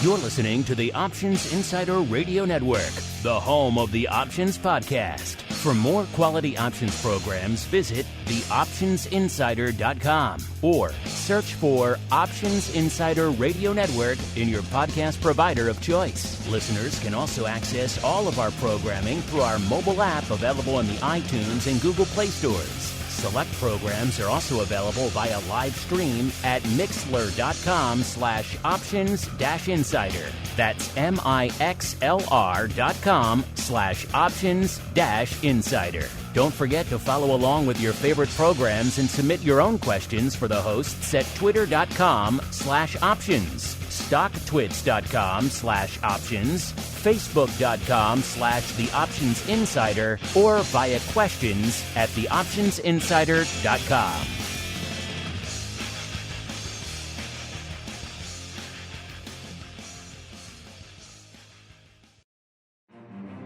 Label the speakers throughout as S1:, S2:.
S1: You're listening to the Options Insider Radio Network, the home of the Options Podcast. For more quality options programs, visit theoptionsinsider.com or search for Options Insider Radio Network in your podcast provider of choice. Listeners can also access all of our programming through our mobile app available in the iTunes and Google Play stores. Select programs are also available via live stream at mixlr.com/options-insider. That's mixlr.com/options-insider. Don't forget to follow along with your favorite programs and submit your own questions for the hosts at twitter.com/options, stocktwits.com/options, facebook.com/theoptionsinsider, or via questions at theoptionsinsider.com.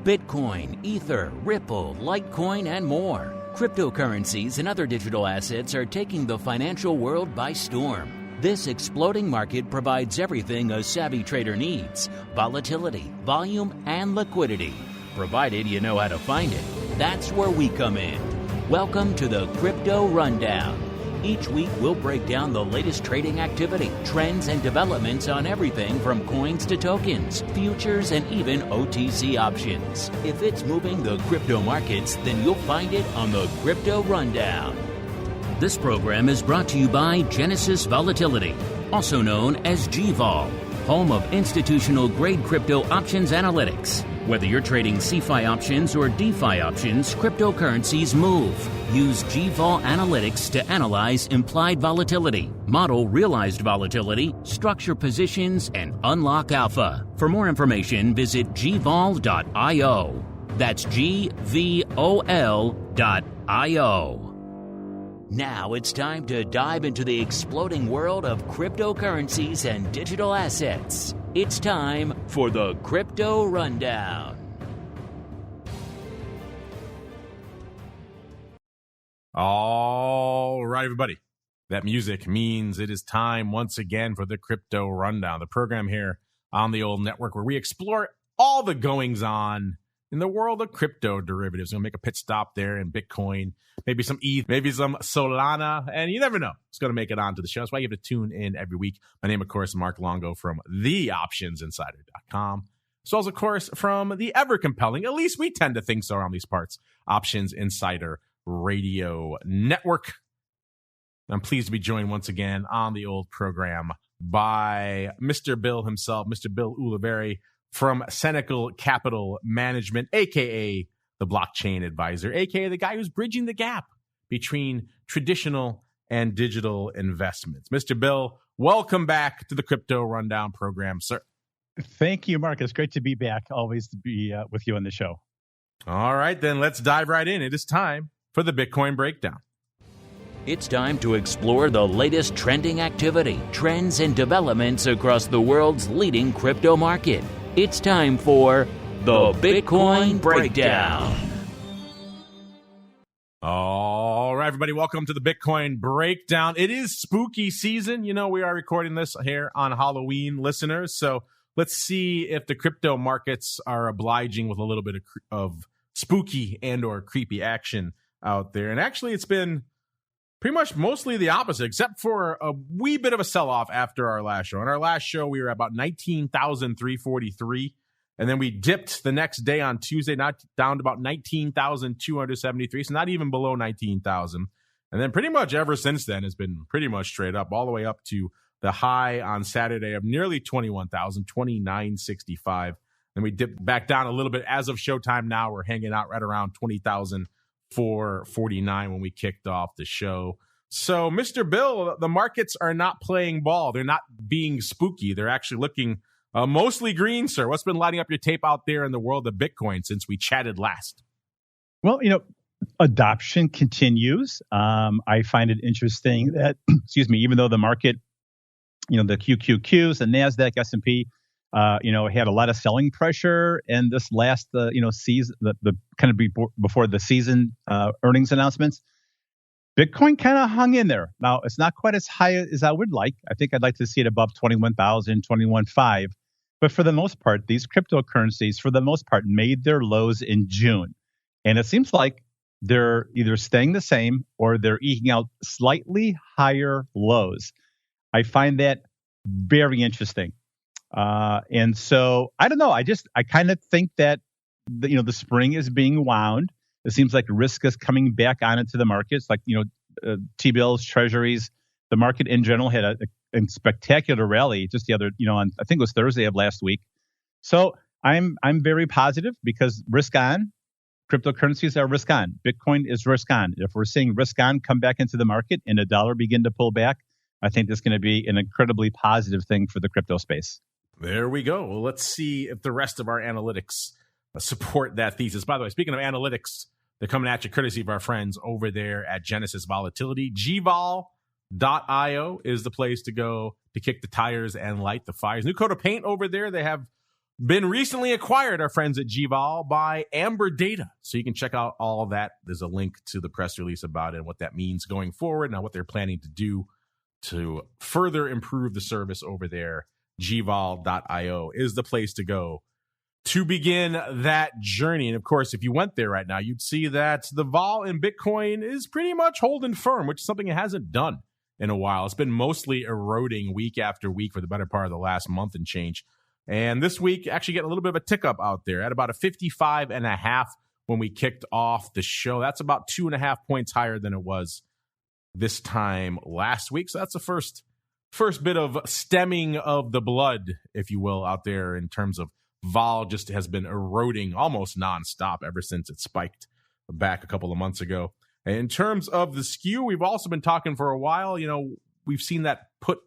S1: Bitcoin, Ether, Ripple, Litecoin, and more. Cryptocurrencies and other digital assets are taking the financial world by storm. This exploding market provides everything a savvy trader needs: volatility, volume, and liquidity. Provided you know how to find it. That's where we come in. Welcome to the Crypto Rundown. Each week, we'll break down the latest trading activity, trends, and developments on everything from coins to tokens, futures, and even OTC options. If it's moving the crypto markets, then you'll find it on the Crypto Rundown. This program is brought to you by Genesis Volatility, also known as GVol, home of institutional-grade crypto options analytics. Whether you're trading CeFi options or DeFi options, cryptocurrencies move. Use GVol Analytics to analyze implied volatility, model realized volatility, structure positions, and unlock alpha. For more information, visit gvol.io. That's GVOL.io. Now it's time to dive into the exploding world of cryptocurrencies and digital assets. It's time for the Crypto Rundown.
S2: All right, everybody. That music means it is time once again for the Crypto Rundown, the program here on the old network where we explore all the goings on in the world of crypto derivatives. We'll make a pit stop there in Bitcoin, maybe some ETH, maybe some Solana, and you never know. It's going to make it onto the show. That's why you have to tune in every week. My name, of course, is Mark Longo from theoptionsinsider.com. As well as, of course, from the ever-compelling, at least we tend to think so around these parts, Options Insider Radio Network. I'm pleased to be joined once again on the old program by Mr. Bill himself, Mr. Bill Ulivieri from Cenacle Capital Management, a.k.a. the blockchain advisor, a.k.a. the guy who's bridging the gap between traditional and digital investments. Mr. Bill, welcome back to the Crypto Rundown program, sir.
S3: Thank you, Mark. It's great to be back. Always to be with you on the show.
S2: All right, then let's dive right in. It is time for the Bitcoin Breakdown.
S1: It's time to explore the latest trending activity, trends, and developments across the world's leading crypto market. It's time for the Bitcoin Breakdown.
S2: All right, everybody, welcome to the Bitcoin Breakdown. It is spooky season. You know, we are recording this here on Halloween, listeners. So let's see if the crypto markets are obliging with a little bit of spooky and or creepy action out there. And actually, it's been pretty much mostly the opposite, except for a wee bit of a sell-off after our last show. On our last show, we were about 19,343. And then we dipped the next day on Tuesday, not down to about 19,273. So not even below 19,000. And then pretty much ever since then has been pretty much straight up, all the way up to the high on Saturday of nearly 21,000, 29.65. Then we dipped back down a little bit. As of showtime now, we're hanging out right around 20,449 when we kicked off the show. So, Mr. Bill, the markets are not playing ball. They're not being spooky. They're actually looking mostly green, sir. What's been lighting up your tape out there in the world of Bitcoin since we chatted last?
S3: Well, adoption continues. I find it interesting that, even though the market, the QQQs, the NASDAQ, S&P, had a lot of selling pressure in this last, season, the kind of before the season earnings announcements. Bitcoin kind of hung in there. Now, it's not quite as high as I would like. I think I'd like to see it above 21,000, 21,500. But for the most part, these cryptocurrencies, for the most part, made their lows in June. And it seems like they're either staying the same or they're eking out slightly higher lows. I find that very interesting. And so I don't know. I kind of think that the spring is being wound. It seems like risk is coming back on into the markets, like T-bills, treasuries. The market in general had a spectacular rally just the other, on I think it was Thursday of last week. So I'm very positive because risk on. Cryptocurrencies are risk on. Bitcoin is risk on. If we're seeing risk on come back into the market and the dollar begin to pull back, I think that's going to be an incredibly positive thing for the crypto space.
S2: There we go. Well, let's see if the rest of our analytics support that thesis. By the way, speaking of analytics, they're coming at you courtesy of our friends over there at Genesis Volatility. GVol.io is the place to go to kick the tires and light the fires. New coat of paint over there. They have been recently acquired, our friends at GVol, by Amber Data. So you can check out all of that. There's a link to the press release about it and what that means going forward and what they're planning to do to further improve the service over there. GVol.io is the place to go to begin that journey. And of course, if you went there right now, you'd see that the vol in Bitcoin is pretty much holding firm, which is something it hasn't done in a while. It's been mostly eroding week after week for the better part of the last month and change. And this week, actually getting a little bit of a tick up out there at about a 55.5 when we kicked off the show. That's about 2.5 points higher than it was this time last week. So that's the first bit of stemming of the blood, if you will, out there in terms of vol just has been eroding almost nonstop ever since it spiked back a couple of months ago. And in terms of the skew, we've also been talking for a while. We've seen that put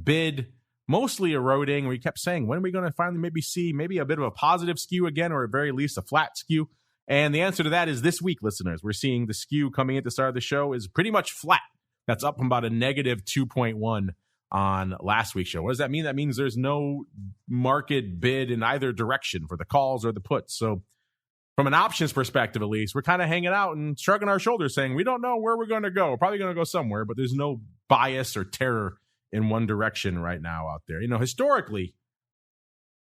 S2: bid mostly eroding. We kept saying, when are we going to finally maybe see maybe a bit of a positive skew again, or at very least a flat skew? And the answer to that is this week, listeners. We're seeing the skew coming at the start of the show is pretty much flat. That's up from about a negative 2.1 on last week's show. What does that mean? That means there's no market bid in either direction for the calls or the puts. So from an options perspective, at least, we're kind of hanging out and shrugging our shoulders saying, we don't know where we're going to go. We're probably going to go somewhere, but there's no bias or terror in one direction right now out there. Historically,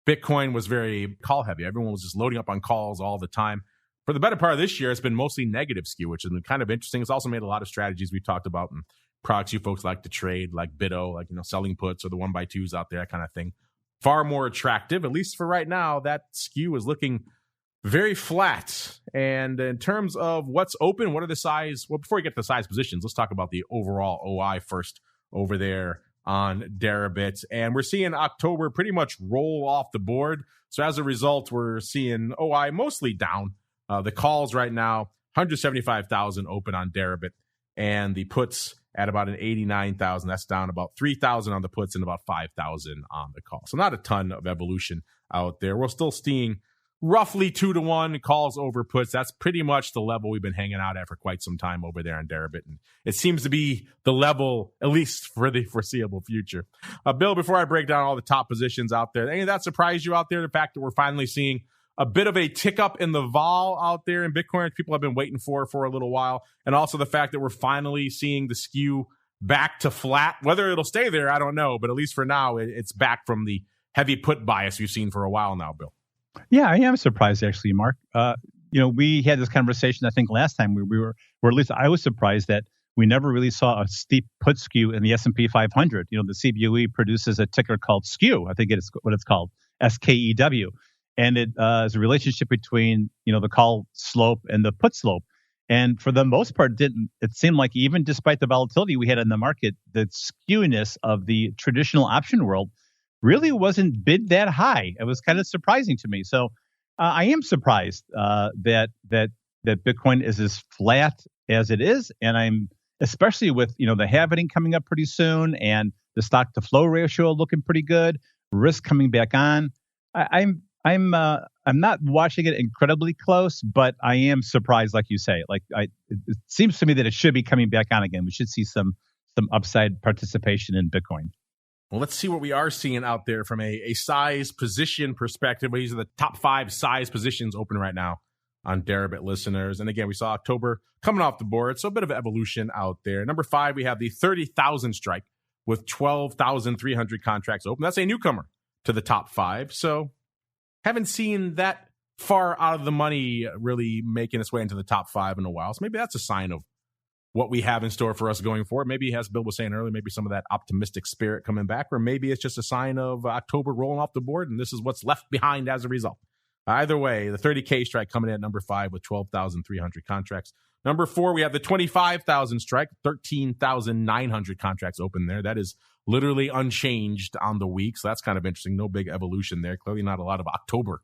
S2: Bitcoin was very call heavy. Everyone was just loading up on calls all the time. For the better part of this year, it's been mostly negative skew, which has been kind of interesting. It's also made a lot of strategies we've talked about and products you folks like to trade, like Bito, like, selling puts or the 1x2s out there, that kind of thing. Far more attractive, at least for right now. That skew is looking very flat. And in terms of what's open, what are the size? Well, before we get to the size positions, let's talk about the overall OI first over there on Deribit. And we're seeing October pretty much roll off the board. So as a result, we're seeing OI mostly down. The calls right now, 175,000 open on Deribit, and the puts at about an 89,000. That's down about 3,000 on the puts and about 5,000 on the call. So not a ton of evolution out there. We're still seeing roughly 2-to-1 calls over puts. That's pretty much the level we've been hanging out at for quite some time over there on Deribit. And it seems to be the level, at least for the foreseeable future. Bill, before I break down all the top positions out there, any of that surprise you out there? The fact that we're finally seeing a bit of a tick up in the vol out there in Bitcoin, people have been waiting for a little while. And also the fact that we're finally seeing the skew back to flat. Whether it'll stay there, I don't know. But at least for now, it's back from the heavy put bias we've seen for a while now, Bill.
S3: Yeah, I am surprised actually, Mark. We had this conversation, I think, last time or at least I was surprised that we never really saw a steep put skew in the S&P 500. The CBOE produces a ticker called skew. I think it's what it's called, SKEW. And it is a relationship between, the call slope and the put slope. And for the most part, it seemed like even despite the volatility we had in the market, the skewiness of the traditional option world really wasn't bid that high. It was kind of surprising to me. So I am surprised that Bitcoin is as flat as it is. And I'm especially with, the halving coming up pretty soon and the stock to flow ratio looking pretty good, risk coming back on. I'm not watching it incredibly close, but I am surprised, like you say. It seems to me that it should be coming back on again. We should see some upside participation in Bitcoin.
S2: Well, let's see what we are seeing out there from a size position perspective. These are the top 5 size positions open right now on Deribit, listeners. And again, we saw October coming off the board, so a bit of evolution out there. Number 5, we have the 30,000 strike with 12,300 contracts open. That's a newcomer to the top 5. So haven't seen that far out of the money really making its way into the top 5 in a while. So maybe that's a sign of what we have in store for us going forward. Maybe, as Bill was saying earlier, maybe some of that optimistic spirit coming back, or maybe it's just a sign of October rolling off the board, and this is what's left behind as a result. Either way, the 30K strike coming in at number 5 with 12,300 contracts. Number 4, we have the 25,000 strike, 13,900 contracts open there. That is literally unchanged on the week, so that's kind of interesting. No big evolution there. Clearly not a lot of October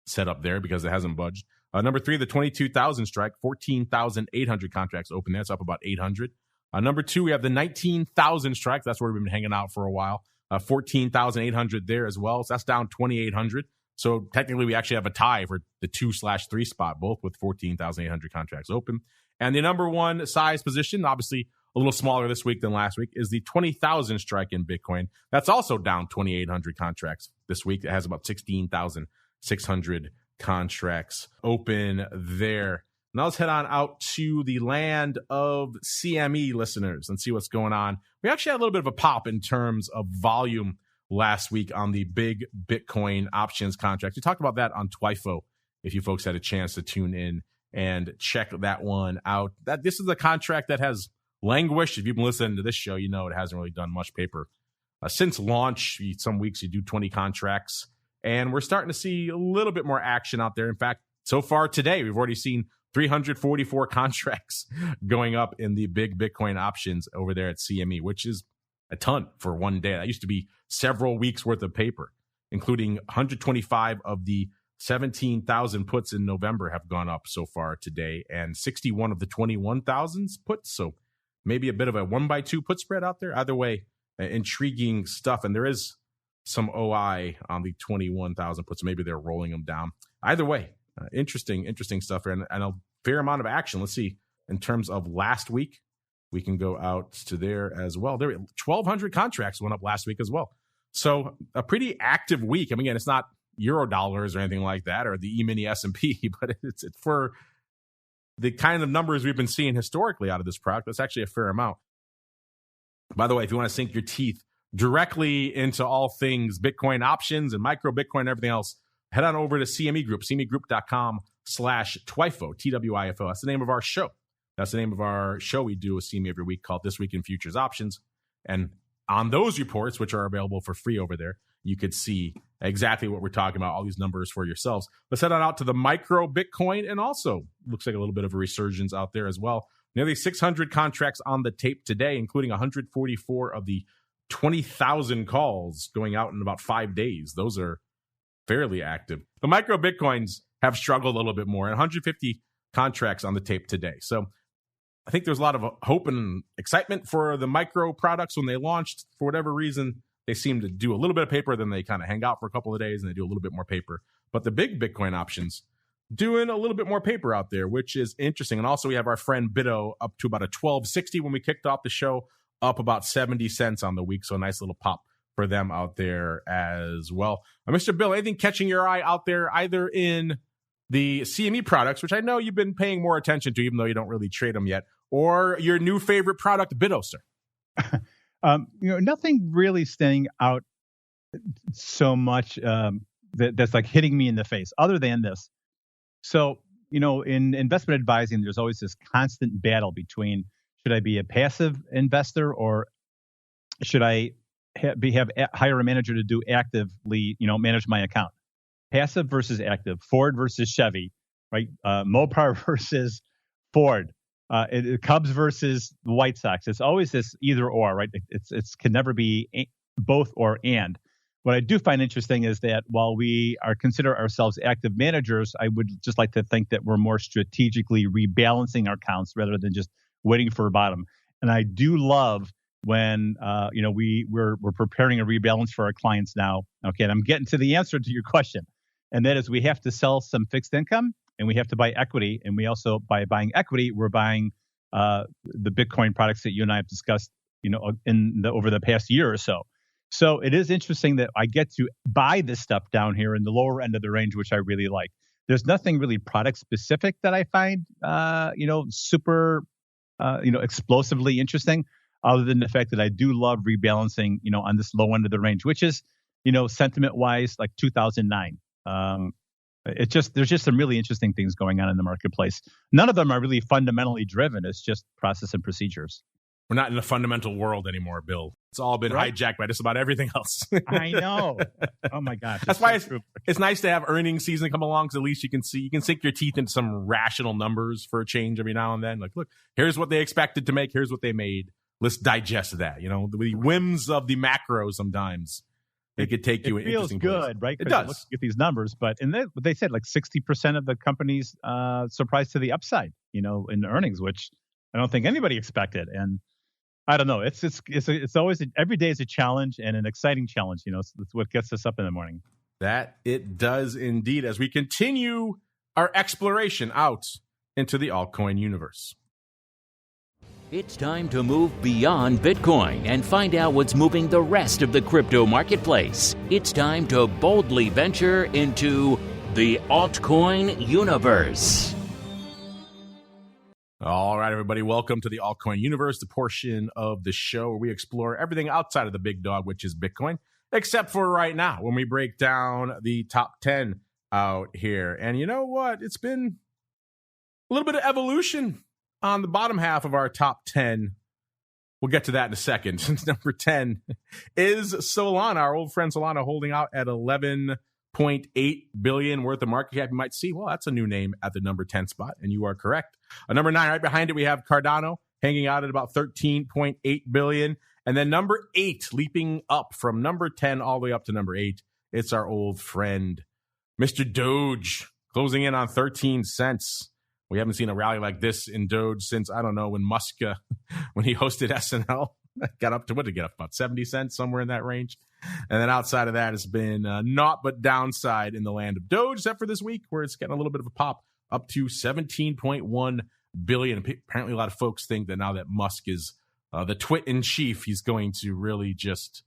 S2: set up there because it hasn't budged. Number 3, the 22,000 strike, 14,800 contracts open there. It's up about 800. Number 2, we have the 19,000 strike. That's where we've been hanging out for a while. 14,800 there as well. So that's down 2,800. So technically, we actually have a tie for the 2/3 spot, both with 14,800 contracts open. And the number 1 size position, obviously a little smaller this week than last week, is the 20,000 strike in Bitcoin. That's also down 2,800 contracts this week. It has about 16,600 contracts open there. Now let's head on out to the land of CME listeners and see what's going on. We actually had a little bit of a pop in terms of volume last week on the big Bitcoin options contract. We talked about that on TWIFO, if you folks had a chance to tune in and check that one out. This is a contract that has languished. If you've been listening to this show, you know it hasn't really done much paper. Since launch, some weeks you do 20 contracts, and we're starting to see a little bit more action out there. In fact, so far today, we've already seen 344 contracts going up in the big Bitcoin options over there at CME, which is a ton for one day. That used to be several weeks worth of paper, including 125 of the 17,000 puts in November have gone up so far today, and 61 of the 21,000 puts. So maybe a bit of a 1x2 put spread out there. Either way, intriguing stuff. And there is some OI on the 21,000 puts. Maybe they're rolling them down. Either way, interesting stuff here, and a fair amount of action. Let's see, in terms of last week, we can go out to there as well. There, 1,200 contracts went up last week as well. So a pretty active week. I mean, again, it's not Euro dollars or anything like that, or the E-mini S&P, but it's for the kind of numbers we've been seeing historically out of this product. That's actually a fair amount. By the way, if you want to sink your teeth directly into all things Bitcoin options and micro Bitcoin and everything else, head on over to CME Group, cmegroup.com/TWIFO, TWIFO. That's the name of our show. That's the name of our show we do with CME every week called This Week in Futures Options. And on those reports, which are available for free over there, you could see exactly what we're talking about, all these numbers for yourselves. Let's head on out to the micro Bitcoin, and also looks like a little bit of a resurgence out there as well. Nearly 600 contracts on the tape today, including 144 of the 20,000 calls going out in about 5 days. Those are fairly active. The micro Bitcoins have struggled a little bit more, and 150 contracts on the tape today. So I think there's a lot of hope and excitement for the micro products when they launched. For whatever reason, they seem to do a little bit of paper, then they kind of hang out for a couple of days and they do a little bit more paper. But the big Bitcoin options doing a little bit more paper out there, which is interesting. And also we have our friend Bito up to about a 1260 when we kicked off the show, up about 70 cents on the week. So a nice little pop for them out there as well. Mr. Bill, anything catching your eye out there, either in the CME products, which I know you've been paying more attention to, even though you don't really trade them yet, or your new favorite product, Bito, sir?
S3: Nothing really standing out so much that's like hitting me in the face, other than this. So, in investment advising, there's always this constant battle between, should I be a passive investor or should I hire a manager to do actively, manage my account? Passive versus active, Ford versus Chevy, right? Mopar versus Ford, Cubs versus the White Sox. It's always this either or, right? It's can never be both or and. What I do find interesting is that while we consider ourselves active managers, I would just like to think that we're more strategically rebalancing our accounts rather than just waiting for a bottom. And I do love when we're preparing a rebalance for our clients now. Okay, and I'm getting to the answer to your question, and that is we have to sell some fixed income and we have to buy equity, and we also, by buying equity, we're buying the Bitcoin products that you and I have discussed, over the past year or so. So it is interesting that I get to buy this stuff down here in the lower end of the range, which I really like. There's nothing really product specific that I find, super, explosively interesting, other than the fact that I do love rebalancing, on this low end of the range, which is sentiment wise, like 2009. There's just some really interesting things going on in the marketplace. None of them are really fundamentally driven. It's just process and procedures.
S2: We're not in a fundamental world anymore, Bill. It's all been hijacked by just about everything else.
S3: I know. Oh my gosh.
S2: That's why it's nice to have earnings season come along, because at least you can sink your teeth into some rational numbers for a change every now and then. Like, look, here's what they expected to make. Here's what they made. Let's digest that. The whims of the macro sometimes. It could take you.
S3: It feels good, right?
S2: It does.
S3: Look at these numbers, but they said like 60% of the companies surprised to the upside, in earnings, which I don't think anybody expected. And I don't know. It's always every day is a challenge, and an exciting challenge. It's what gets us up in the morning.
S2: That it does indeed. As we continue our exploration out into the altcoin universe.
S1: It's time to move beyond Bitcoin and find out what's moving the rest of the crypto marketplace. It's time to boldly venture into the altcoin universe.
S2: All right, everybody, welcome to the altcoin universe, the portion of the show where we explore everything outside of the big dog, which is Bitcoin, except for right now when we break down the top 10 out here. And you know what? It's been a little bit of evolution on the bottom half of our top 10. We'll get to that in a second. Number 10 is Solana, our old friend Solana, holding out at 11.8 billion worth of market cap. You might see, well, that's a new name at the number 10 spot, and you are correct. Number 9, right behind it, we have Cardano hanging out at about 13.8 billion. And then number 8, leaping up from number 10 all the way up to number 8, it's our old friend, Mr. Doge, closing in on 13 cents. We haven't seen a rally like this in Doge since, I don't know, when Musk, when he hosted SNL, got up to, what did it get up, about 70 cents, somewhere in that range. And then outside of that, it's been naught but downside in the land of Doge, except for this week, where it's getting a little bit of a pop up to 17.1 billion. Apparently, a lot of folks think that now that Musk is the twit in chief, he's going to really just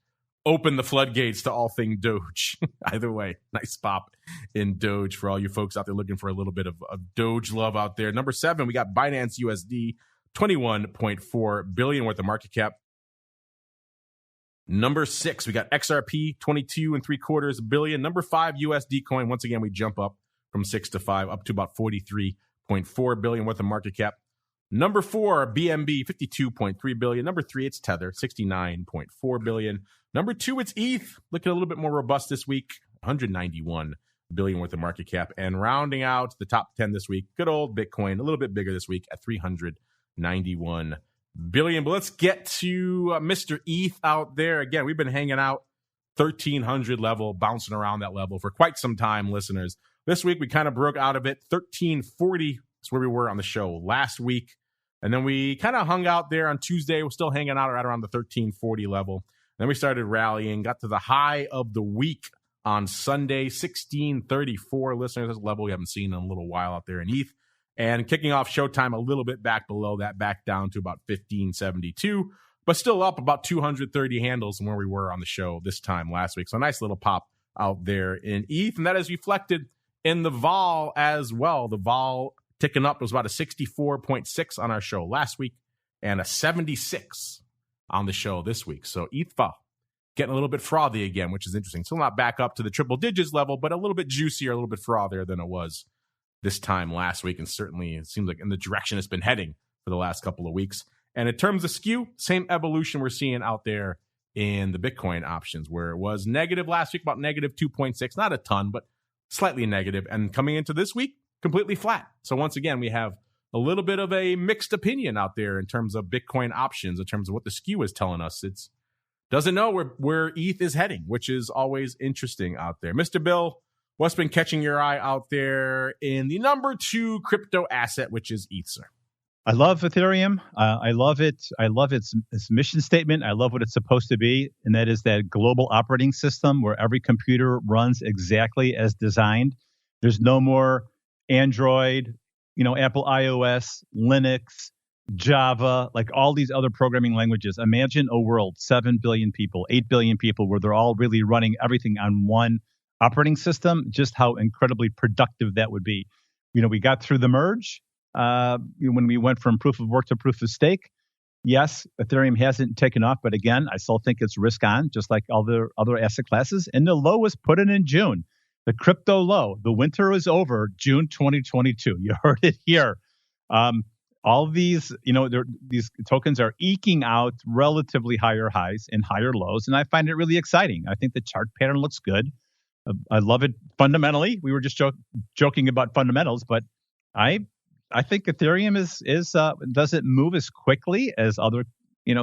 S2: open the floodgates to all thing Doge. Either way, nice pop in Doge for all you folks out there looking for a little bit of Doge love out there. Number 7, we got Binance USD, 21.4 billion worth of market cap. Number 6, we got XRP, 22.75 billion. Number 5, USD coin. Once again, we jump up from 6 to 5, up to about 43.4 billion worth of market cap. Number 4, BNB, 52.3 billion. Number 3, it's Tether, 69.4 billion. Number 2, it's ETH, looking a little bit more robust this week, 191 billion worth of market cap. And rounding out the top 10 this week, good old Bitcoin, a little bit bigger this week at 391 billion. But let's get to Mr. ETH out there. Again, we've been hanging out 1,300 level, bouncing around that level for quite some time, listeners. This week, we kind of broke out of it. 1,340 is where we were on the show last week. And then we kind of hung out there on Tuesday. We're still hanging out right around the 1,340 level. Then we started rallying, got to the high of the week on Sunday, 1,634 listeners. That's a level we haven't seen in a little while out there in ETH. And kicking off showtime a little bit back below that, back down to about 1,572, but still up about 230 handles from where we were on the show this time last week. So a nice little pop out there in ETH. And that is reflected in the vol as well. The vol ticking up was about a 64.6 on our show last week and a 76 on the show this week. So ETH vol getting a little bit frothy again, which is interesting. Still not back up to the triple digits level, but a little bit juicier, a little bit frothier than it was this time last week. And certainly it seems like in the direction it's been heading for the last couple of weeks. And in terms of skew, same evolution we're seeing out there in the Bitcoin options, where it was negative last week, about negative 2.6, not a ton, but slightly negative. And coming into this week, completely flat. So once again, we have a little bit of a mixed opinion out there in terms of Bitcoin options, in terms of what the skew is telling us. It's doesn't know where ETH is heading, which is always interesting out there. Mr. Bill, what's been catching your eye out there in the number 2 crypto asset, which is ETH, sir?
S3: I love Ethereum. I love it. I love its mission statement. I love what it's supposed to be, and that is that global operating system where every computer runs exactly as designed. There's no more Android, Apple iOS, Linux, Java, like all these other programming languages. Imagine a world, 7 billion people, 8 billion people, where they're all really running everything on one operating system. Just how incredibly productive that would be. We got through the merge when we went from proof of work to proof of stake. yes, Ethereum hasn't taken off, but again, I still think it's risk on, just like other asset classes. And the low was put in June. The crypto low. The winter is over, June 2022. You heard it here. All these, these tokens are eking out relatively higher highs and higher lows, and I find it really exciting. I think the chart pattern looks good. I love it fundamentally. We were just joking about fundamentals, but I think Ethereum is doesn't move as quickly as other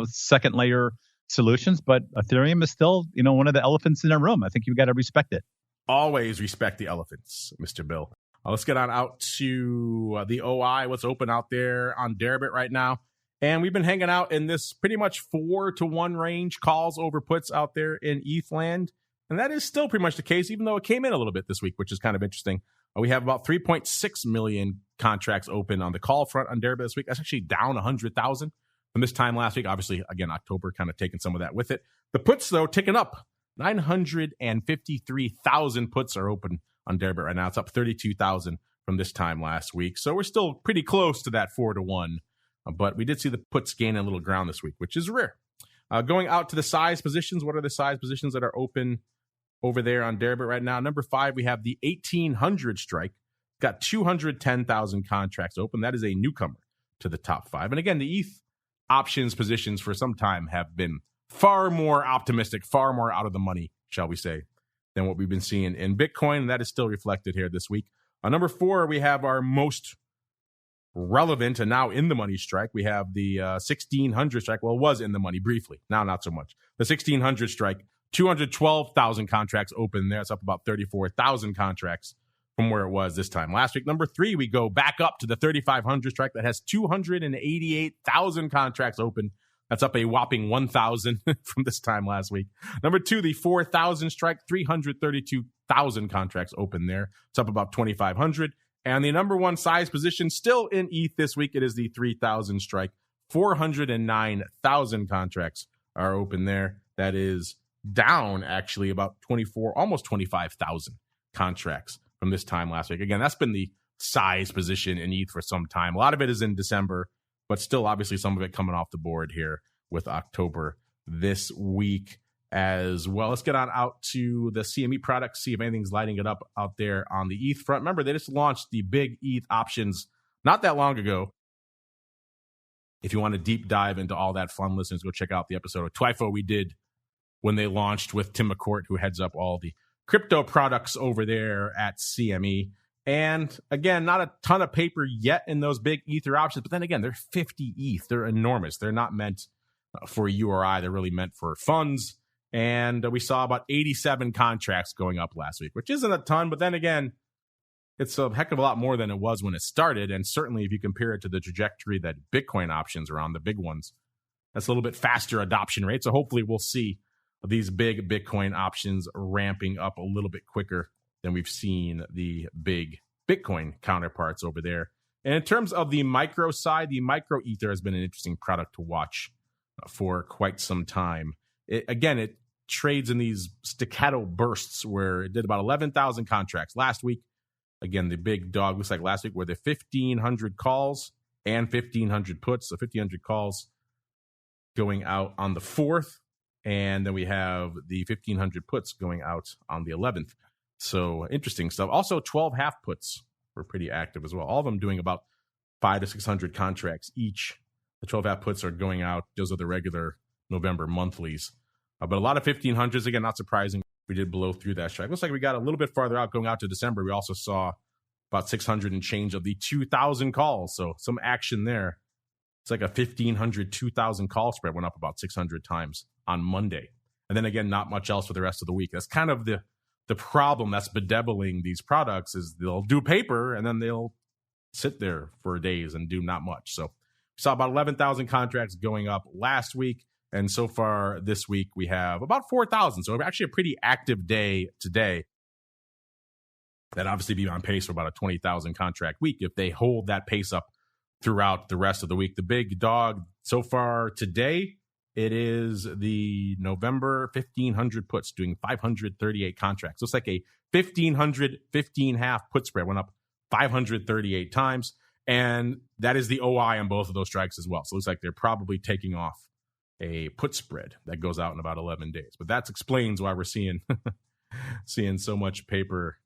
S3: second layer solutions, but Ethereum is still one of the elephants in the room. I think you've got to respect it.
S2: Always respect the elephants, Mr. Bill. Let's get on out to the OI, what's open out there on Deribit right now. And we've been hanging out in this pretty much 4-to-1 range, calls over puts out there in ETH land. And that is still pretty much the case, even though it came in a little bit this week, which is kind of interesting. We have about 3.6 million contracts open on the call front on Deribit this week. That's actually down 100,000 from this time last week. Obviously, again, October kind of taking some of that with it. The puts, though, ticking up. 953,000 puts are open on Deribit right now. It's up 32,000 from this time last week. So we're still pretty close to that 4-to-1. But we did see the puts gain a little ground this week, which is rare. Going out to the size positions, what are the size positions that are open over there on Deribit right now? Number 5, we have the 1800 strike. Got 210,000 contracts open. That is a newcomer to the top 5. And again, the ETH options positions for some time have been far more optimistic, far more out of the money, shall we say, than what we've been seeing in Bitcoin. And that is still reflected here this week. On number 4, we have our most relevant and now in the money strike. We have the 1600 strike. Well, it was in the money briefly. Now, not so much. The 1600 strike, 212,000 contracts open there. It's up about 34,000 contracts from where it was this time last week. Number 3, we go back up to the 3500 strike that has 288,000 contracts open. That's up a whopping 1,000 from this time last week. Number 2, the 4,000 strike, 332,000 contracts open there. It's up about 2,500. And the number 1 size position still in ETH this week, it is the 3,000 strike. 409,000 contracts are open there. That is down actually about 24, almost 25,000 contracts from this time last week. Again, that's been the size position in ETH for some time. A lot of it is in December, but still obviously some of it coming off the board here with October this week as well. Let's get on out to the CME products, see if anything's lighting it up out there on the ETH front. Remember, they just launched the big ETH options not that long ago. If you want to deep dive into all that fun, listeners, go check out the episode of TWIFO we did when they launched with Tim McCourt, who heads up all the crypto products over there at CME. And again, not a ton of paper yet in those big Ether options, but then again, they're 50 ETH. They're enormous. They're not meant for you or I. They're really meant for funds. And we saw about 87 contracts going up last week, which isn't a ton, but then again, it's a heck of a lot more than it was when it started. And certainly if you compare it to the trajectory that Bitcoin options are on, the big ones, that's a little bit faster adoption rate. So hopefully we'll see these big Bitcoin options ramping up a little bit quicker than we've seen the big Bitcoin counterparts over there. And in terms of the micro side, the micro Ether has been an interesting product to watch for quite some time. It trades in these staccato bursts where it did about 11,000 contracts last week. Again, the big dog looks like last week were the 1,500 calls and 1,500 puts. So 1,500 calls going out on the 4th. And then we have the 1,500 puts going out on the 11th. So interesting stuff. Also, 12 half puts were pretty active as well. All of them doing about 500 to 600 contracts each. The 12 half puts are going out. Those are the regular November monthlies. But a lot of 1,500s, again, not surprising. We did blow through that strike. Looks like we got a little bit farther out going out to December. We also saw about 600 and change of the 2,000 calls. So some action there. It's like a 1,500, 2,000 call spread went up about 600 times on Monday. And then again, not much else for the rest of the week. That's kind of the problem that's bedeviling these products is they'll do paper and then they'll sit there for days and do not much. So we saw about 11,000 contracts going up last week. And so far this week, we have about 4,000. So actually a pretty active day today. That obviously be on pace for about a 20,000 contract week if they hold that pace up throughout the rest of the week. The big dog so far today, it is the November 1,500 puts doing 538 contracts. Looks like a 1,500, 15 half put spread went up 538 times. And that is the OI on both of those strikes as well. So it looks like they're probably taking off a put spread that goes out in about 11 days. But that explains why we're seeing so much paper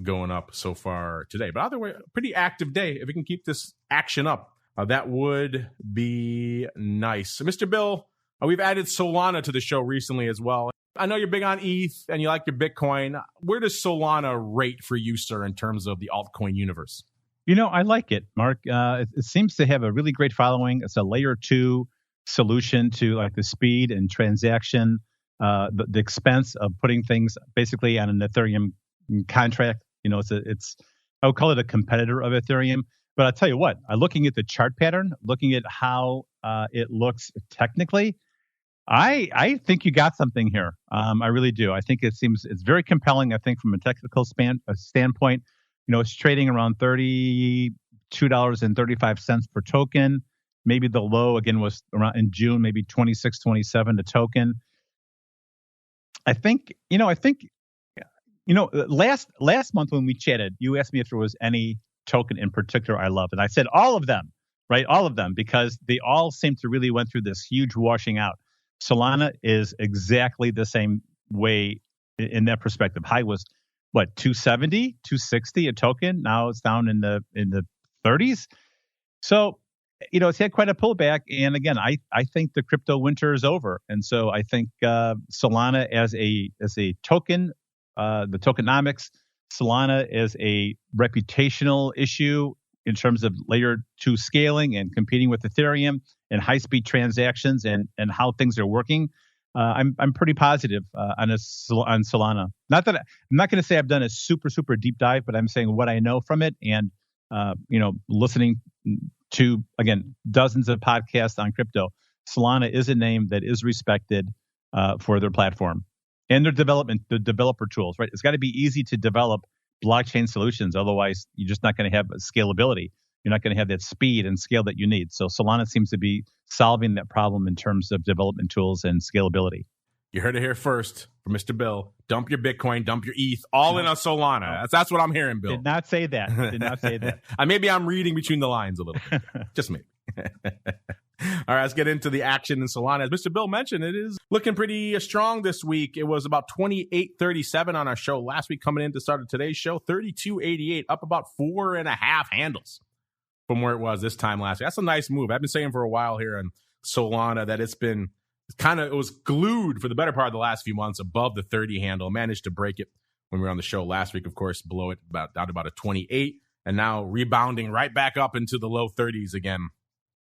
S2: going up so far today. But either way, a pretty active day. If we can keep this action up, that would be nice. So, Mr. Bill, we've added Solana to the show recently as well. I know you're big on ETH and you like your Bitcoin. Where does Solana rate for you, sir, in terms of the altcoin universe?
S3: I like it, Mark. It seems to have a really great following. It's a layer 2 solution to like the speed and transaction, the expense of putting things basically on an Ethereum contract. It's I would call it a competitor of Ethereum. But I'll tell you what, looking at the chart pattern, looking at how it looks technically, I think you got something here. I really do. I think it's very compelling. I think from a technical standpoint, it's trading around $32.35 per token. Maybe the low again was around in June, maybe 26, 27 a token. I think last month when we chatted, you asked me if there was any token in particular I loved, and I said all of them, right? All of them, because they all seem to really went through this huge washing out. Solana is exactly the same way in that perspective. High was what, 270, 260 a token. Now it's down in the 30s. So, it's had quite a pullback. And again, I think the crypto winter is over. And so I think Solana as a token, the tokenomics, Solana is a reputational issue in terms of layer 2 scaling and competing with Ethereum and high-speed transactions and how things are working. I'm pretty positive on Solana. Not that I'm not going to say I've done a super deep dive, but I'm saying what I know from it, and listening to again dozens of podcasts on crypto. Solana is a name that is respected for their platform and their development, the developer tools. Right, it's got to be easy to develop blockchain solutions. Otherwise, you're just not going to have scalability. You're not going to have that speed and scale that you need. So Solana seems to be solving that problem in terms of development tools and scalability.
S2: You heard it here first from Mr. Bill. Dump your Bitcoin, dump your ETH, all in on Solana. That's what I'm hearing, Bill.
S3: Did not say that.
S2: Maybe I'm reading between the lines a little bit. Just maybe. All right, let's get into the action in Solana. As Mr. Bill mentioned, it is looking pretty strong this week. It was about 28.37 on our show last week, coming in to start today's show. 32.88, up about 4.5 handles from where it was this time last week. That's a nice move. I've been saying for a while here on Solana that it was glued for the better part of the last few months above the 30 handle. Managed to break it when we were on the show last week, of course, below it, down to about a 28, and now rebounding right back up into the low 30s again.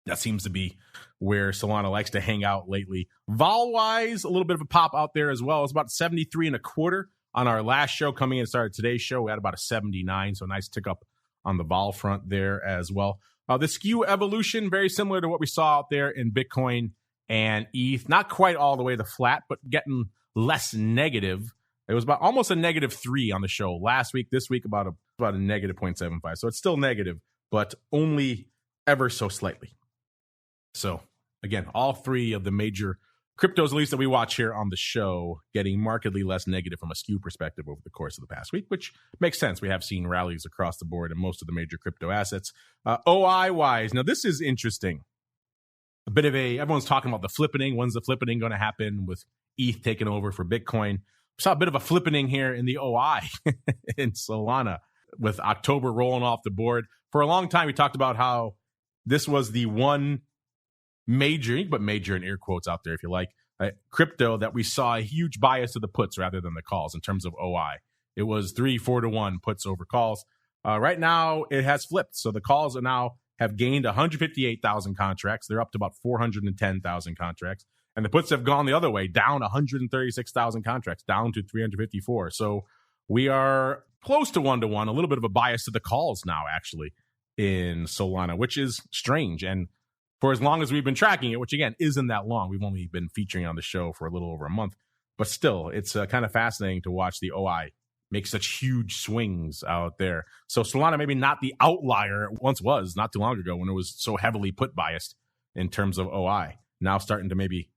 S2: That seems to be where Solana likes to hang out lately. Vol-wise, a little bit of a pop out there as well. It's about 73.25 on our last show. Coming in and started today's show, we had about a 79, so a nice tick up on the vol front there as well. The skew evolution, very similar to what we saw out there in Bitcoin and ETH. Not quite all the way to flat, but getting less negative. It was about almost a -3 on the show last week. This week, about a -0.75. So it's still negative, but only ever so slightly. So again, all three of the major cryptos, at least that we watch here on the show, getting markedly less negative from a skew perspective over the course of the past week, which makes sense. We have seen rallies across the board in most of the major crypto assets. OI-wise, now this is interesting. Everyone's talking about the flippening. When's the flippening going to happen with ETH taking over for Bitcoin? We saw a bit of a flippening here in the OI in Solana with October rolling off the board. For a long time, we talked about how this was the one major, you can put major in air quotes out there if you like, crypto that we saw a huge bias to the puts rather than the calls in terms of OI. It was 3-4 to 1 puts over calls. Right now, it has flipped. So the calls have gained 158,000 contracts. They're up to about 410,000 contracts. And the puts have gone the other way, down 136,000 contracts, down to 354. So we are close to 1-to-1, a little bit of a bias to the calls now, actually, in Solana, which is strange. And for as long as we've been tracking it, which again isn't that long, we've only been featuring on the show for a little over a month, but still, it's kind of fascinating to watch the OI make such huge swings out there. So Solana maybe not the outlier it once was, not too long ago when it was so heavily put biased in terms of OI. Now starting to maybe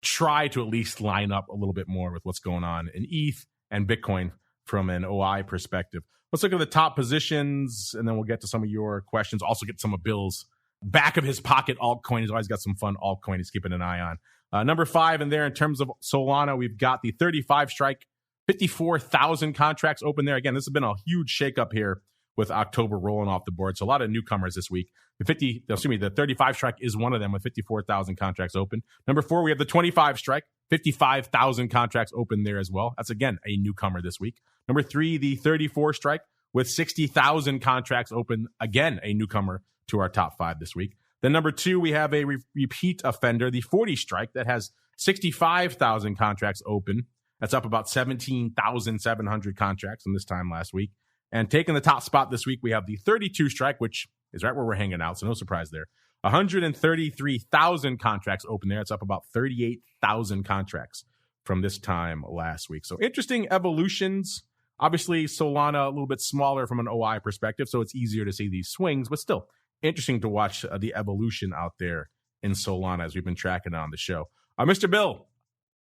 S2: try to at least line up a little bit more with what's going on in ETH and Bitcoin from an OI perspective. Let's look at the top positions, and then we'll get to some of your questions. Also get some of Bill's back of his pocket altcoin. He's always got some fun altcoin he's keeping an eye on. Number 5 in there in terms of Solana, we've got the 35 strike, 54,000 contracts open there. Again, this has been a huge shakeup here with October rolling off the board. So a lot of newcomers this week. The 35 strike is one of them with 54,000 contracts open. Number 4, we have the 25 strike, 55,000 contracts open there as well. That's, again, a newcomer this week. Number 3, the 34 strike with 60,000 contracts open. Again, a newcomer to our top 5 this week. Then number 2, we have a repeat offender, the 40 strike that has 65,000 contracts open. That's up about 17,700 contracts from this time last week. And taking the top spot this week, we have the 32 strike, which is right where we're hanging out, so no surprise there. 133,000 contracts open there. It's up about 38,000 contracts from this time last week. So interesting evolutions. Obviously, Solana a little bit smaller from an OI perspective, so it's easier to see these swings, but still interesting to watch the evolution out there in Solana as we've been tracking it on the show. Mr. Bill,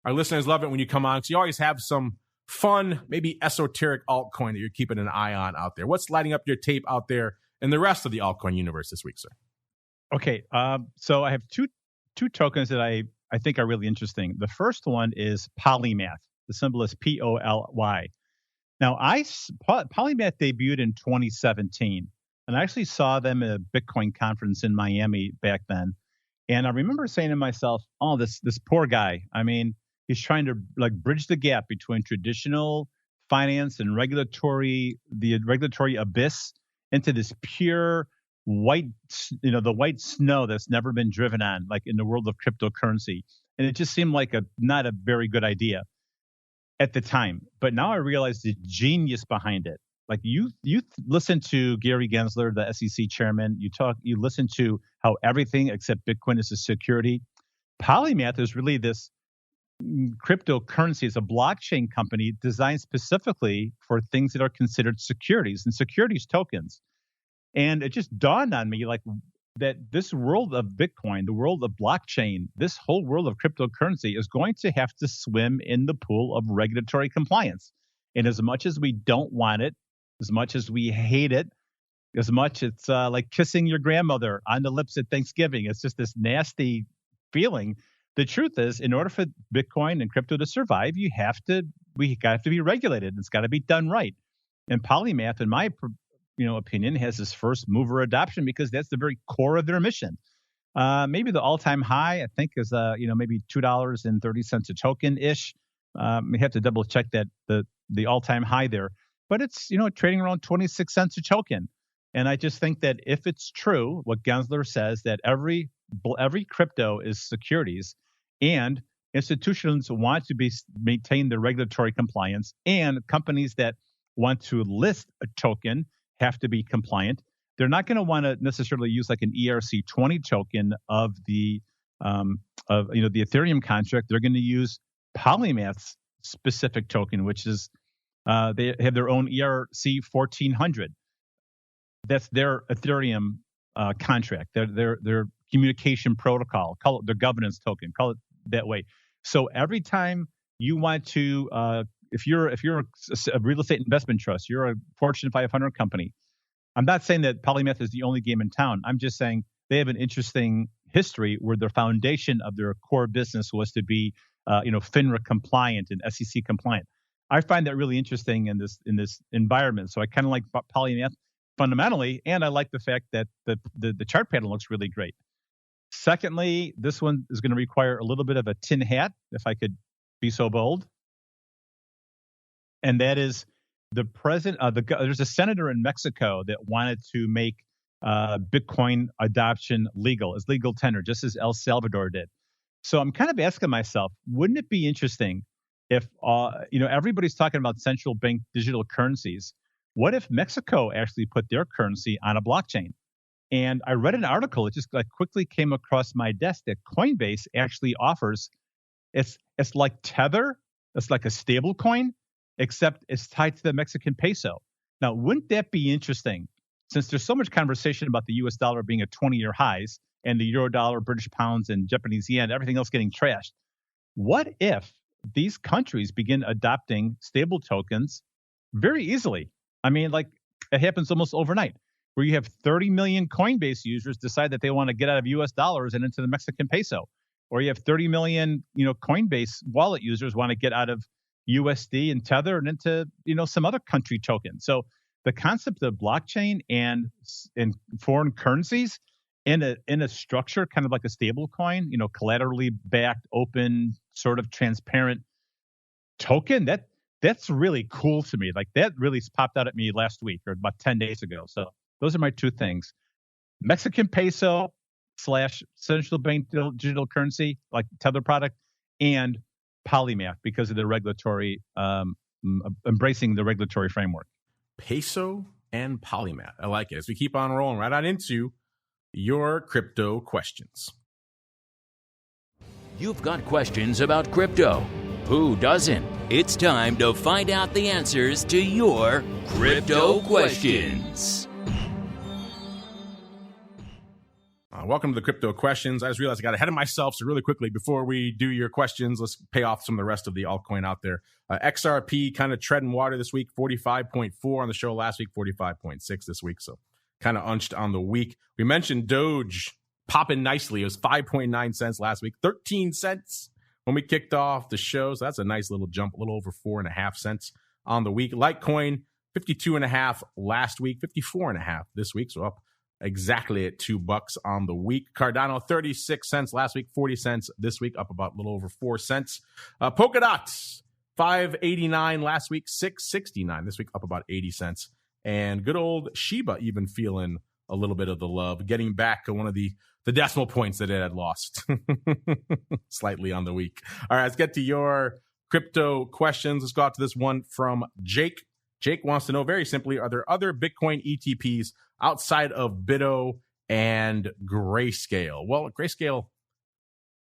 S2: our listeners love it when you come on because you always have some fun, maybe esoteric altcoin that you're keeping an eye on out there. What's lighting up your tape out there in the rest of the altcoin universe this week, sir?
S3: Okay, so I have two tokens that I think are really interesting. The first one is Polymath. The symbol is POLY. Now, Polymath debuted in 2017, and I actually saw them at a Bitcoin conference in Miami back then. And I remember saying to myself, "Oh, this poor guy. I mean, he's trying to bridge the gap between traditional finance and the regulatory abyss into this pure white, the white snow that's never been driven on, like in the world of cryptocurrency." And it just seemed like not a very good idea at the time. But now I realize the genius behind it. Like you listen to Gary Gensler, the SEC chairman. You listen to how everything except Bitcoin is a security. Polymath is really this cryptocurrency. It's a blockchain company designed specifically for things that are considered securities and securities tokens. And it just dawned on me that this world of Bitcoin, the world of blockchain, this whole world of cryptocurrency is going to have to swim in the pool of regulatory compliance. And as much as we don't want it, as much as we hate it, as much it's like kissing your grandmother on the lips at Thanksgiving. It's just this nasty feeling. The truth is, in order for Bitcoin and crypto to survive, we have to be regulated. It's got to be done right. And Polymath, in my opinion, has this first mover adoption because that's the very core of their mission. Maybe the all-time high, I think, is maybe $2.30 a token ish. We have to double check that the all-time high there, but it's trading around 26 cents a token. And I just think that if it's true, what Gensler says, that every crypto is securities, and institutions want to maintain their regulatory compliance, and companies that want to list a token have to be compliant. They're not going to want to necessarily use like an ERC20 token of the Ethereum contract. They're going to use Polymath's specific token, which is they have their own ERC 1400. That's their Ethereum contract. Their communication protocol. Call it their governance token. Call it that way. So every time you want to, if you're a real estate investment trust, you're a Fortune 500 company. I'm not saying that Polymath is the only game in town. I'm just saying they have an interesting history where the foundation of their core business was to be, FINRA compliant and SEC compliant. I find that really interesting in this environment. So I kind of like Polymath fundamentally, and I like the fact that the chart pattern looks really great. Secondly, this one is going to require a little bit of a tin hat, if I could be so bold. And that is the president. There's a senator in Mexico that wanted to make Bitcoin adoption legal, as legal tender, just as El Salvador did. So I'm kind of asking myself, wouldn't it be interesting if everybody's talking about central bank digital currencies? What if Mexico actually put their currency on a blockchain? And I read an article, it just quickly came across my desk, that Coinbase actually offers, it's like Tether, it's like a stable coin, except it's tied to the Mexican peso. Now, wouldn't that be interesting? Since there's so much conversation about the US dollar being at 20-year highs and the euro dollar, British pounds, and Japanese yen, everything else getting trashed. What if these countries begin adopting stable tokens very easily. I mean, like it happens almost overnight, where you have 30 million Coinbase users decide that they want to get out of US dollars and into the Mexican peso, or you have 30 million, Coinbase wallet users want to get out of USD and Tether and into, some other country token. So the concept of blockchain and foreign currencies in a structure, kind of like a stable coin, collaterally backed, open, sort of transparent token, that's really cool to me. Like that really popped out at me last week or about 10 days ago. So those are my two things: Mexican peso / central bank digital currency, like Tether product, and Polymath because of the regulatory, embracing the regulatory framework.
S2: Peso and Polymath. I like it. As we keep on rolling right on into your crypto questions.
S1: You've got questions about crypto. Who doesn't? It's time to find out the answers to your crypto questions.
S2: Welcome to the Crypto Questions. I just realized I got ahead of myself, so really quickly, before we do your questions, let's pay off some of the rest of the altcoin out there. XRP kind of treading water this week, 45.4 on the show last week, 45.6 this week, so kind of unched on the week. We mentioned Doge popping nicely. It was 5.9 cents last week, 13 cents when we kicked off the show, so that's a nice little jump, a little over 4.5 cents on the week. Litecoin, 52.5 last week, 54.5 this week, so up exactly at $2 on the week. Cardano, 36 cents last week, 40 cents this week, up about a little over 4 cents. Polkadot, 5.89 last week, 6.69 this week, up about 80 cents. And good old Shiba even feeling a little bit of the love, getting back to one of the decimal points that it had lost slightly on the week. All right, let's get to your crypto questions. Let's go out to this one from Jake. Jake wants to know very simply, are there other Bitcoin ETPs outside of Bito and Grayscale? Well, Grayscale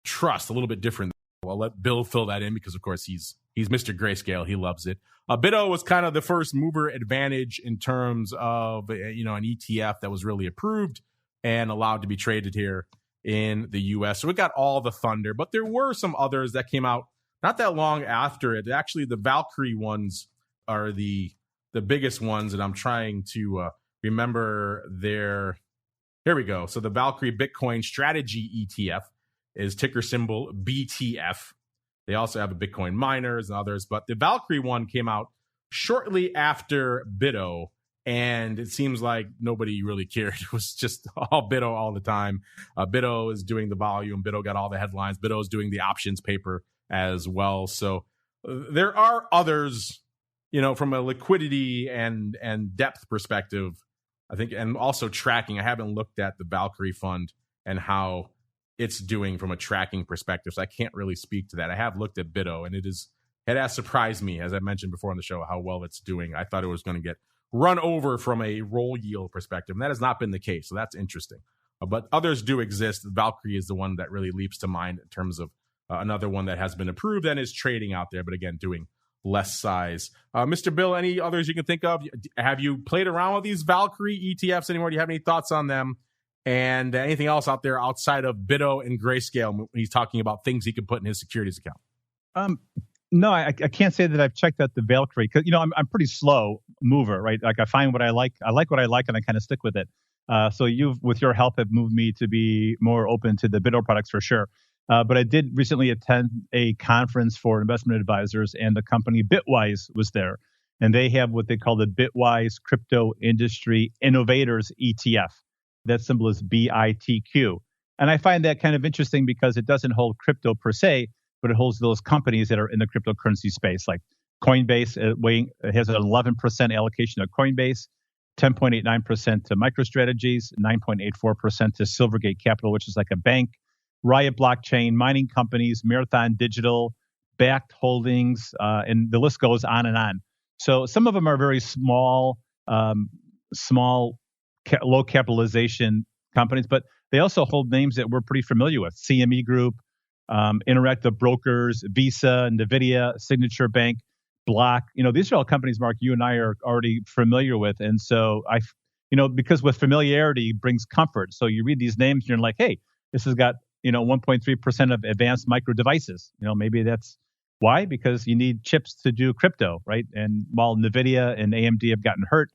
S2: Trust, a little bit different. I'll let Bill fill that in because, of course, he's Mr. Grayscale. He loves it. Bito was kind of the first mover advantage in terms of, an ETF that was really approved and allowed to be traded here in the U.S. So we got all the thunder, but there were some others that came out not that long after it. Actually, the Valkyrie ones are the biggest ones, and I'm trying to remember their. Here we go. So the Valkyrie Bitcoin Strategy ETF is ticker symbol BTF. They also have a Bitcoin miners and others, but the Valkyrie one came out shortly after Bito, and it seems like nobody really cared. It was just all Bito all the time. Bito is doing the volume. Bito got all the headlines. Bito is doing the options paper as well. So there are others, from a liquidity and depth perspective, I think, and also tracking. I haven't looked at the Valkyrie fund and how it's doing from a tracking perspective, so I can't really speak to that. I have looked at Bito, and it has surprised me, as I mentioned before on the show, how well it's doing. I thought it was going to get run over from a roll yield perspective, and that has not been the case, so that's interesting. But others do exist. Valkyrie is the one that really leaps to mind in terms of another one that has been approved and is trading out there, but again, doing less size. Mr. Bill, any others you can think of? Have you played around with these Valkyrie ETFs anymore? Do you have any thoughts on them? And anything else out there outside of Bito and Grayscale when he's talking about things he could put in his securities account?
S3: No, I can't say that I've checked out the Valkyrie because, I'm pretty slow mover, right? Like I find what I like what I like, and I kind of stick with it. So you've, with your help, have moved me to be more open to the Bito products for sure. But I did recently attend a conference for investment advisors, and the company Bitwise was there. And they have what they call the Bitwise Crypto Industry Innovators ETF. That symbol is BITQ. And I find that kind of interesting because it doesn't hold crypto per se, but it holds those companies that are in the cryptocurrency space. Like Coinbase it has an 11% allocation of Coinbase, 10.89% to MicroStrategies, 9.84% to Silvergate Capital, which is like a bank, Riot Blockchain, mining companies, Marathon Digital, Bakkt Holdings, and the list goes on and on. So some of them are very small, low capitalization companies, but they also hold names that we're pretty familiar with. CME Group, Interactive Brokers, Visa, NVIDIA, Signature Bank, Block. These are all companies, Mark, you and I are already familiar with. And so because with familiarity brings comfort. So you read these names and you're like, hey, this has got, 1.3% of advanced micro devices. Maybe that's Why? Because you need chips to do crypto, right? And while NVIDIA and AMD have gotten hurt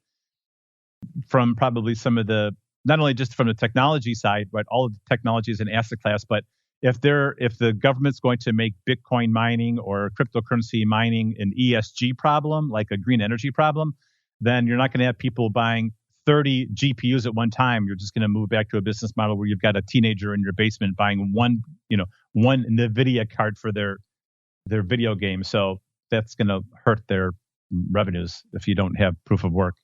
S3: from probably some of the, not only just from the technology side, but all of the technologies in asset class, but if the government's going to make Bitcoin mining or cryptocurrency mining an ESG problem, like a green energy problem, then you're not going to have people buying 30 GPUs at one time. You're just going to move back to a business model where you've got a teenager in your basement buying one NVIDIA card for their video game. So that's going to hurt their revenues if you don't have proof of work.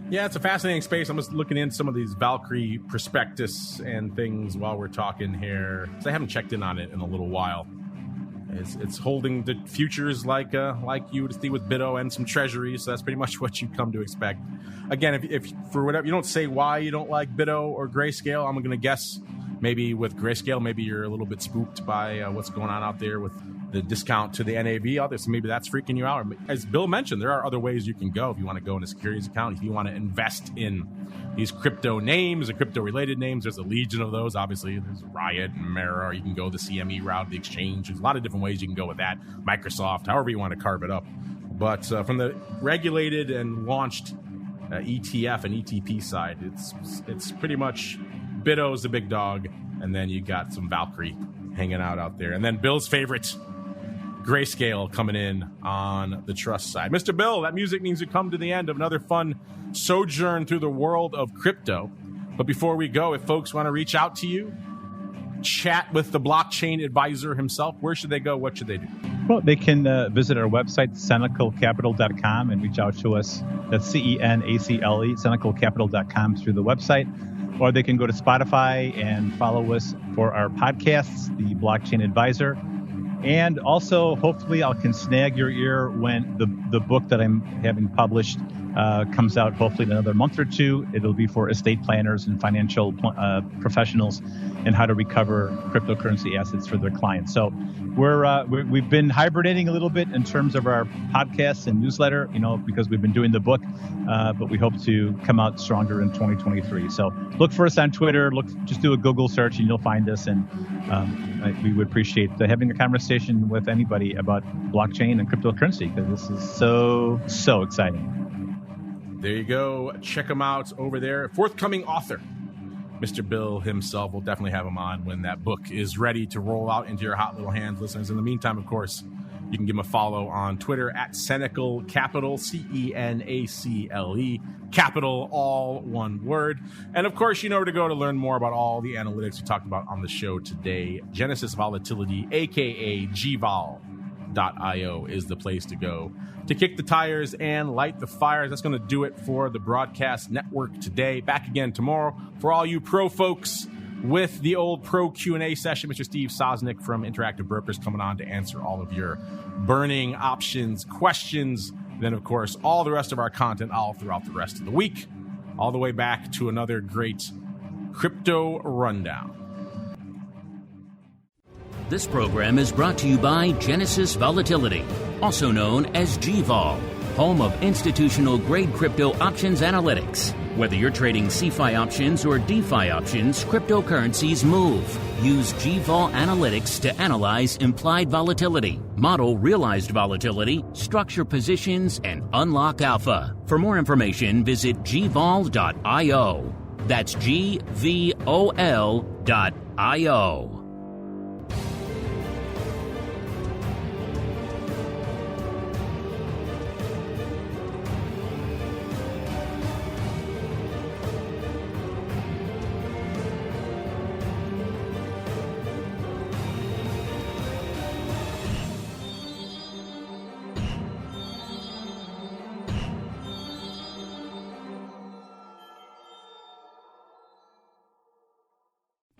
S2: Yeah, it's a fascinating space. I'm just looking in some of these Valkyrie prospectus and things while we're talking here. So I haven't checked in on it in a little while. It's holding the futures like you would see with Bito and some treasuries. So that's pretty much what you come to expect. Again, if for whatever, you don't say why you don't like Bito or Grayscale, I'm going to guess maybe with Grayscale, maybe you're a little bit spooked by what's going on out there with the discount to the NAV out there. So maybe that's freaking you out. As Bill mentioned, there are other ways you can go if you want to go in a securities account. If you want to invest in these crypto names or crypto-related names, there's a legion of those. Obviously, there's Riot and Mara, or you can go the CME route, the exchange. There's a lot of different ways you can go with that. Microsoft, however you want to carve it up. But from the regulated and launched ETF and ETP side, it's pretty much Bito's the big dog, and then you got some Valkyrie hanging out there. And then Bill's favorite, Grayscale, coming in on the trust side. Mr. Bill, that music means we come to the end of another fun sojourn through the world of crypto. But before we go, if folks want to reach out to you, chat with the blockchain advisor himself, where should they go? What should they do?
S3: Well, they can visit our website, CenacleCapital.com, and reach out to us. That's CENACLE, CenacleCapital.com through the website. Or they can go to Spotify and follow us for our podcasts, The Blockchain Advisor. And also, hopefully, I can snag your ear when the book that I'm having published comes out, hopefully in another month or two. It'll be for estate planners and financial professionals and how to recover cryptocurrency assets for their clients. So we've been hibernating a little bit in terms of our podcasts and newsletter, because we've been doing the book, but we hope to come out stronger in 2023. So look for us on Twitter. Just do a Google search and you'll find us. And we would appreciate having a conversation with anybody about blockchain and cryptocurrency, because this is so exciting.
S2: There you go. Check him out over there. Forthcoming author, Mr. Bill himself. We'll definitely have him on when that book is ready to roll out into your hot little hands, listeners. In the meantime, of course, you can give him a follow on Twitter at Cenacle Capital, CENACLE, Capital, all one word. And of course, you know where to go to learn more about all the analytics we talked about on the show today. Genesis Volatility, aka GVol.io, is the place to go to kick the tires and light the fires. That's going to do it for the broadcast network today. Back again tomorrow for all you pro folks with the old pro Q&A session. Mr. Steve Sosnick from Interactive Brokers coming on to answer all of your burning options questions. Then, of course, all the rest of our content all throughout the rest of the week, all the way back to another great crypto rundown.
S1: This program is brought to you by Genesis Volatility, also known as GVol, home of institutional-grade crypto options analytics. Whether you're trading CeFi options or DeFi options, cryptocurrencies move. Use GVol Analytics to analyze implied volatility, model realized volatility, structure positions, and unlock alpha. For more information, visit gvol.io. That's GVOL.io.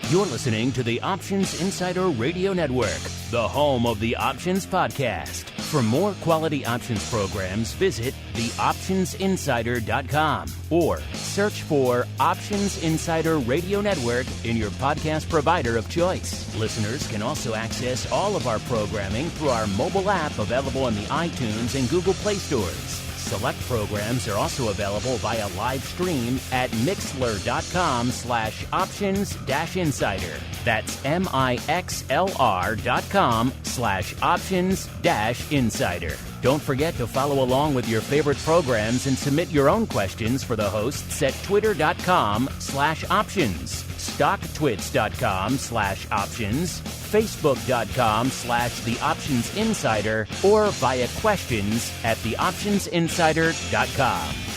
S1: You're listening to the Options Insider Radio Network, the home of the Options Podcast. For more quality options programs, visit theoptionsinsider.com or search for Options Insider Radio Network in your podcast provider of choice. Listeners can also access all of our programming through our mobile app available in the iTunes and Google Play stores. select programs are also available via live stream at mixlr.com/options-insider. That's mixlr.com/options-insider. Don't forget to follow along with your favorite programs and submit your own questions for the hosts at twitter.com/options, stocktwits.com/options, facebook.com/theoptionsinsider, or via questions@theoptionsinsider.com.